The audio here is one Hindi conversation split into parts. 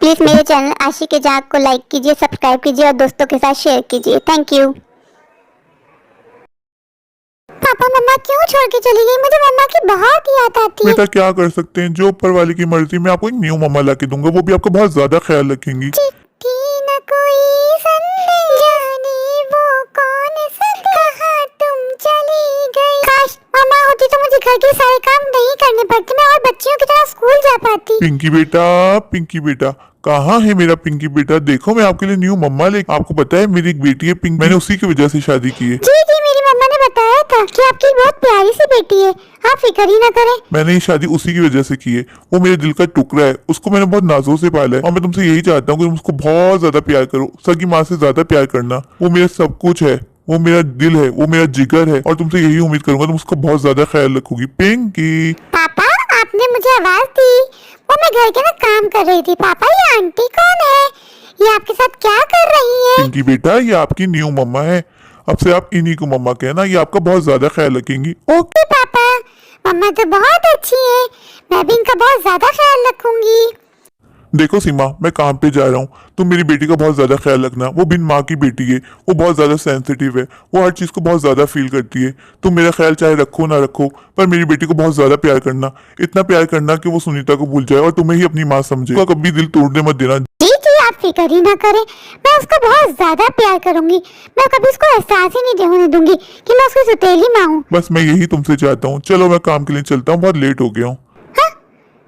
प्लीज मेरे चैनल आशिक जाग को लाइक कीजिए, सब्सक्राइब कीजिए और दोस्तों के साथ शेयर कीजिए। Thank you. पापा मम्मा क्यों छोड़ के चली गई? मुझे मम्मा की बहुत याद आती है। बेटा क्या कर सकते हैं, जो ऊपर वाले की मर्जी। मैं आपको एक न्यू मम्मा ला के दूंगा, वो भी आपका बहुत ज्यादा ख्याल रखेंगी। चिट्ठी न कोई संदेश, जाने वो कौन सा कहाँ तुम चली गई। काश मम्मा होती तो मुझे घर के सारे काम नहीं करने पड़ते, मैं और बच्चियों की तरह स्कूल जा पाती। पिंकी बेटा कहाँ है मेरा पिंकी बेटा? देखो मैं आपके लिए न्यू मम्मा ले। आपको पता है मेरी एक बेटी है पिंक, मैंने उसी की वजह से शादी की है। जी जी, मेरी मम्मा ने बताया था कि आपकी बहुत प्यारी सी बेटी है, आप फिक्र ही ना करें। मैंने ये शादी उसी की वजह से की है। वो मेरे दिल का टुकड़ा है, उसको मैंने बहुत नाजों से पाला है और मैं तुमसे यही चाहता हूँ कि तुम उसको बहुत ज्यादा प्यार करो। सगी माँ से ज्यादा प्यार करना। वो मेरा सब कुछ है, वो मेरा दिल है, वो मेरा जिगर है और तुमसे यही उम्मीद करूंगा तुम उसका बहुत ज्यादा ख्याल रखोगी। पिंकी पापा आपने मुझे आवाज दी, वो मैं घर के ना काम कर रही थी। पापा ये आंटी कौन है? ये आपके साथ क्या कर रही है? पिंकी बेटा ये आपकी न्यू मम्मा है, अब से आप इन्हीं को मम्मा कहना, ये आपका बहुत ज्यादा ख्याल रखेंगी। ओके पापा, मम्मा तो बहुत अच्छी है, मैं भी इनका बहुत ज्यादा ख्याल रखूंगी। देखो सीमा, मैं काम पे जा रहा हूँ, तुम मेरी बेटी का बहुत ज्यादा ख्याल रखना। वो बिन माँ की बेटी है, वो बहुत ज्यादा सेंसिटिव है, वो हर चीज को बहुत ज्यादा फील करती है। तुम मेरा ख्याल चाहे रखो ना रखो, पर मेरी बेटी को बहुत ज्यादा प्यार करना। इतना प्यार करना कि वो सुनीता को भूल जाए और तुम्हें ही अपनी माँ समझे। उसका कभी दिल तोड़ने मत देना। जी जी, आप फिक्र ही ना करें, मैं उसको बहुत ज्यादा प्यार करूंगी। मैं कभी उसको एहसास ही नहीं होने दूंगी कि मैं उसकी सौतेली माँ हूँ। बस मैं यही तुमसे चाहता हूँ। चलो मैं काम के लिए चलता हूँ, बहुत लेट हो गया हूँ।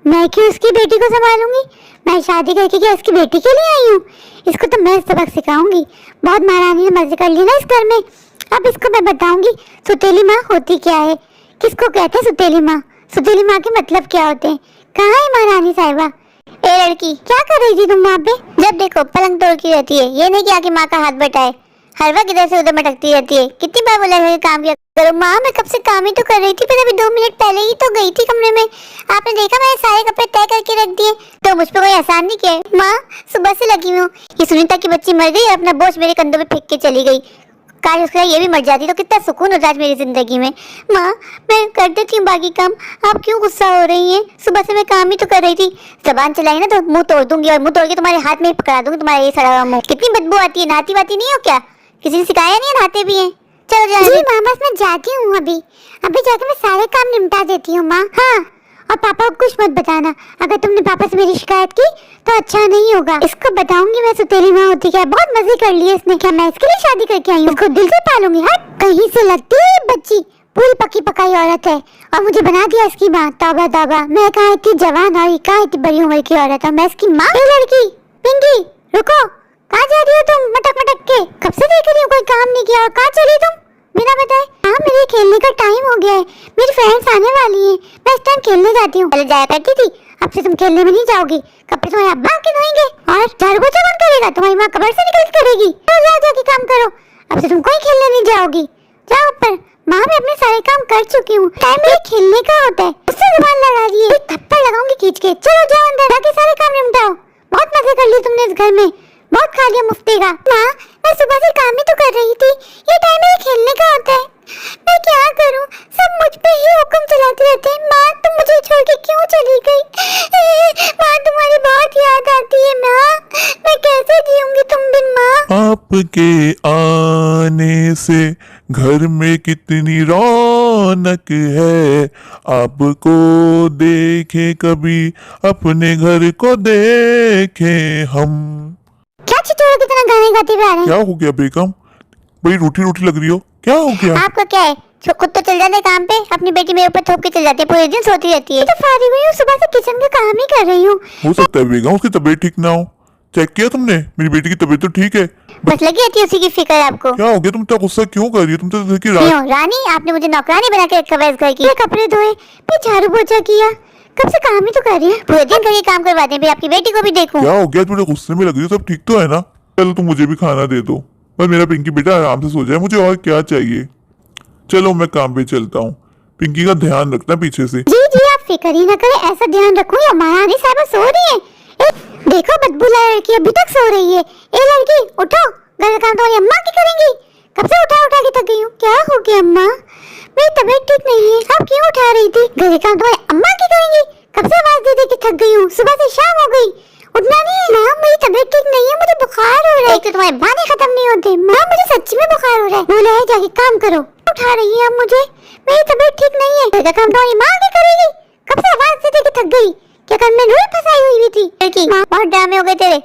मैं क्यों इसकी बेटी को संभालूंगी? मैं शादी करके क्या इसकी बेटी के लिए आई हूँ? इसको तो मैं सबक सिखाऊंगी। बहुत महारानी ने मजे कर ली ना इस घर में, अब इसको मैं बताऊंगी सौतेली माँ होती क्या है, किसको कहते हैं सौतेली माँ, सौतेली माँ के मतलब क्या होते हैं। कहाँ है महारानी साहिबा? ए लड़की, क्या कर रही थी तुम वहाँ पे? जब देखो पलंग तोड़ती रहती है, ये नहीं कि आके माँ का हाथ बटाए, हर वक्त इधर से उधर मटकती रहती है। कितनी बार बोला है काम किया करो। माँ मैं कब से काम ही तो कर रही थी, फिर अभी 2 मिनट पहले ही तो गई थी कमरे में। आपने देखा मैंने सारे कपड़े तय करके रख दिए, तो मुझ पे कोई एहसान नहीं किया है। माँ सुबह से लगी हूँ, ये सुनीता की बच्ची मर गई और अपना बोझ मेरे कंधों पे फेंक के चली गई। काश उसका ये भी मर जाती तो कितना सुकून होता आज मेरी जिंदगी में। माँ मैं कर देती हूँ बाकी काम, आप क्यों गुस्सा हो रही हैं? सुबह से मैं काम ही तो कर रही थी। जबान चलाई ना तो मुंह तोड़ दूंगी, और मुंह तोड़ के तुम्हारे हाथ में ही पकड़ा दूंगी तुम्हारा ये सड़ा हुआ मुंह। कितनी बदबू आती है, नहाती वाती नहीं हो क्या? किसी ने सिखाया नहीं है, नहाते भी हैं। चलो जी माँ, बस मैं जाती हूँ अभी जाके मैं सारे काम निपटा देती हूँ माँ। हाँ, और पापा को कुछ मत बताना, अगर तुमने पापा से मेरी शिकायत की तो अच्छा नहीं होगा। इसको बताऊंगी मैं सौतेली माँ होती क्या। बहुत मजे कर लिए इसने, क्या मैं इसके लिए शादी करके आई हूँ? इसको दिल से पालूंगी। हट, कहीं से लगती है ये बच्ची, पूरी पकी पकाई औरत है और मुझे बना दिया इसकी माँ। तौबा तौबा, मैं कहाँ इतनी जवान और कहाँ इतनी बड़ी उम्र की औरत हूँ, मैं इसकी माँ। लड़की पिंकी रुको, कहाँ जा रही हो तुम मटक मटक के? कब से देख रही हो कोई काम नहीं किया, और कहाँ चली तुम बिना बताए? हाँ मेरे खेलने का टाइम हो गया है, मेरी फ्रेंड्स आने वाली हैं, मैं इस टाइम खेलने जाती हूँ। पहले जाया करती थी, अब से तुम खेलने में नहीं जाओगी। कपड़े तुम्हारे अब्बा के धोएंगे और झाड़ू पोछा कौन करेगा? तुम्हारी माँ कब्र से निकल करेगी। जाओ जाके काम करो, अब से तुम कोई खेलने नहीं जाओगी। जाओ ऊपर। माँ मैं अपने सारे काम कर चुकी हूँ, टाइम मेरे खेलने का होता है। उससे जुबान लड़ा रही है, थप्पड़ लगाऊंगी खींच के। चलो जाओ अंदर, जाके सारे काम निपटाओ। बहुत मजे कर लिए तुमने इस घर में, बहुत खा लिया मुफ्ती का। माँ मैं सुबह से काम ही तो कर रही थी, ये टाइम मेरे खेलने का होता है। मैं क्या करूँ, सब मुझ पे ही हुक्म चलाते रहते हैं। माँ तुम मुझे छोड़ के क्यों चली गई? माँ तुम्हारी बहुत याद आती है माँ, मैं कैसे जीऊंगी तुम बिन माँ? आपके आने से घर में कितनी रौनक है, आपको देखे कभी अपने घर को देखे हम। क्या चिट्ठों की तरह गाने गाते हुए आ रहे हैं? क्या हो गया बेगम, बड़ी रूठी रूठी लग रही हो, क्या हो गया? आपका क्या है? खुद तो चल जाते हैं काम पे, अपनी बेटी मेरे ऊपर थोप के चल जाती है, पूरे दिन सोती रहती है। तो फारिग हुई हूँ, सुबह से किचन का काम ही कर रही हूँ। हो सकता है बेगम उसकी तबीयत ठीक ना हो। चेक किया तुमने? मेरी बेटी की तबीयत तो ठीक है। बस लगी रहती है उसी की फिक्र है आपको। क्या हो गया, तुम इतना गुस्सा क्यों कर रही हो? तुम तो देखी क्यों रानी, आपने मुझे नौकरानी बना के रखा हुआ है इस घर की। कपड़े धोए, फिर झाड़ू पोछा किया, कब से काम ही तो कर रही है। पूरे दिन करके काम करवाते हैं, फिर आपकी बेटी को भी देखूं। क्या हो गया, थोड़े गुस्से में लग रही हो, सब ठीक तो है ना? चलो तुम मुझे भी खाना दे दो, बस मेरा पिंकी बेटा आराम से सो जाए, मुझे और क्या चाहिए। चलो मैं काम पे चलता हूँ, पिंकी का ध्यान रखना पीछे से। जी जी आप फिक्र ही न करें, ऐसा ध्यान रखूं। या महारानी साहब सो रही है, देखो बदबू लड़की अभी तक सो रही है। ए लड़की उठो, घर का काम तुम्हारी अम्मा की करेंगी। कब से उठा उठा के थक गई हूँ। क्या हो गया अम्मा? मेरी तबीयत ठीक नहीं है, आप क्यों उठा रही थी? घर का काम तुम्हारी अम्मा की करेंगी। कब से आवाज दे दे के थक गई हूँ, सुबह से शाम हो गई, उठना नहीं है ना? है। बोला है जाके काम करो। उठा रही है अब मुझे, मेरी तबीयत ठीक नहीं है। घर का काम तो माँ आके करेगी। कब से आवाज दे के थक गई। क्या कर मैं रोई फंसाई हुई थी। लड़की बहुत ड्रामे हो गए तेरे,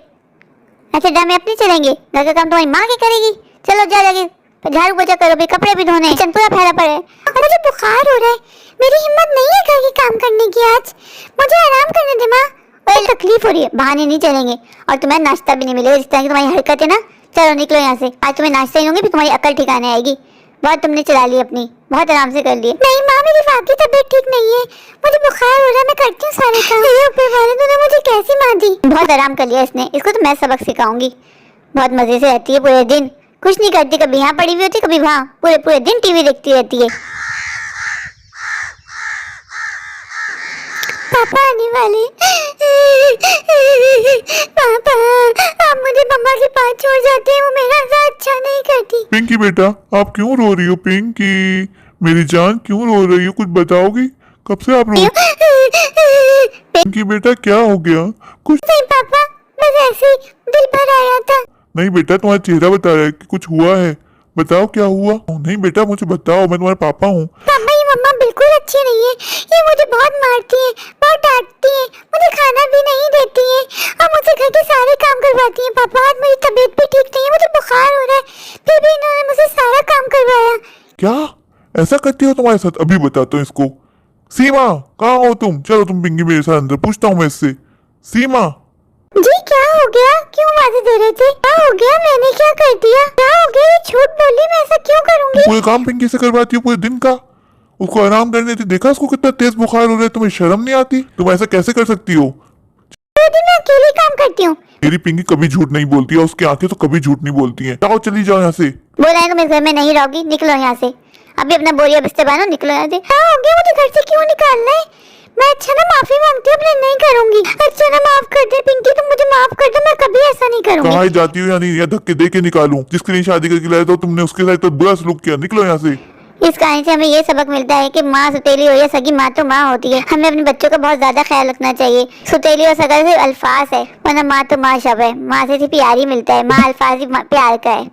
ऐसे ड्रामे अपने चलेंगे। घर का काम तुम्हारी माँ की करेगी। चलो जा जाके झाड़ू पोछा करो, भी कपड़े भी धोने, किचन पूरा फैला पड़ा है। मुझे बुखार हो रहा है, मेरी हिम्मत नहीं है घर के काम करने की। आज मुझे आराम करने दे माँ। और तकलीफ हो रही है, बहाने नहीं चलेंगे। और तुम्हें नाश्ता भी नहीं मिलेगा, जिस तरह की तुम्हारी हरकत है ना। चलो निकलो यहाँ से, आज तुम्हें नाश्ता ही दूंगी, फिर तुम्हारी अकल ठिकाने आएगी। बहुत तुमने चला ली अपनी, बहुत आराम से कर लिए। नहीं माँ, मेरी वाकई तबीयत ठीक नहीं है, मुझे बुखार हो रहा है। मैं करती हूँ सारे काम। ऊपर वाले तूने मुझे कैसी मार दी। बहुत आराम कर लिया इसने, इसको तो मैं सबक सिखाऊंगी। बहुत मजे से रहती है पूरे दिन, कुछ नहीं करती, कभी यहाँ पड़ी हुई होती कभी वहाँ, पूरे पूरे दिन टीवी देखती रहती है। पापा आने वाले। पापा आप मुझे मम्मा के पास छोड़ जाते हैं, वो मेरा साथ अच्छा नहीं करती। पिंकी बेटा, आप क्यों रो रही हो? पिंकी मेरी जान, क्यों रो रही हो? कुछ बताओगी? कब से आप रो? पिंकी बेटा क्या हो गया? कुछ नहीं पापा, बस ऐसे ही दिल भर आया था। नहीं बेटा, तुम्हारा चेहरा बता रहा है कि कुछ हुआ है। बताओ क्या हुआ। नहीं बेटा मुझे बताओ, मैं तुम्हारे पापा हूँ। पापा ये मम्मा बिल्कुल अच्छी नहीं है, ये मुझे बहुत मारती है, बहुत डांटती है, मुझे खाना भी नहीं देती है और मुझसे घर के सारे काम करवाती है। पापा आज मेरी तबीयत भी ठीक नहीं है, मुझे बुखार हो रहा है, फिर भी इन्होंने मुझसे सारा काम करवाया। क्या ऐसा करती हो तुम्हारे साथ? अभी बताता हूँ इसको। सीमा कहाँ हो तुम? चलो तुम पिंकी मेरे साथ अंदर, पूछता हूँ मैं इससे। सीमा जी क्या हो गया, क्यों आवाज़ें दे रहे थे? क्या हो गया, मैंने क्या कर दिया? क्या हो गया, ये झूठ बोली, मैं ऐसा क्यों करूंगी? पूरे काम पिंकी से करवाती हो पूरे दिन का। उसको आराम करने देती, देखा उसको कितना तेज बुखार हो रहा है। तुम्हें शर्म नहीं आती? तुम ऐसा कैसे कर सकती हो? पूरे दिन मैं अकेले काम करती हूँ। मेरी पिंकी कभी झूठ नहीं बोलती है, उसकी आंखें तो कभी झूठ नहीं बोलती हैं। जाओ चली जाओ यहाँ से। बोला है तुम इस घर में नहीं रहोगी, निकलो यहाँ से। अभी अपना बोरिया बिस्तर बांधो, निकलो यहाँ से। हाँ हो गया, मुझे घर से क्यों निकालना है? मैं अच्छा ना माफी मांगती हूँ, अपने नहीं करूंगी। अच्छा ना माफ कर दे पिंकी, तुम मुझे माफ कर दो, मैं कभी ऐसा नहीं करूंगी। कहाँ जाती हो? या नहीं, या धक्के दे के निकालूं? जिसके लिए शादी करके लाए तो तुमने उसके साथ तो बुरा सलूक किया। निकलो यहाँ से। इस कहानी से हमें ये सबक मिलता है कि माँ सुतेली हो या सगी, माँ तो माँ होती है। हमें अपने बच्चों का बहुत ज्यादा ख्याल रखना चाहिए। सुतेली और सगा सिर्फ अल्फाज है, वरना माँ तो माँ शब्द है। माँ से सिर्फ प्यार ही मिलता है, माँ अल्फाज ही प्यार का है।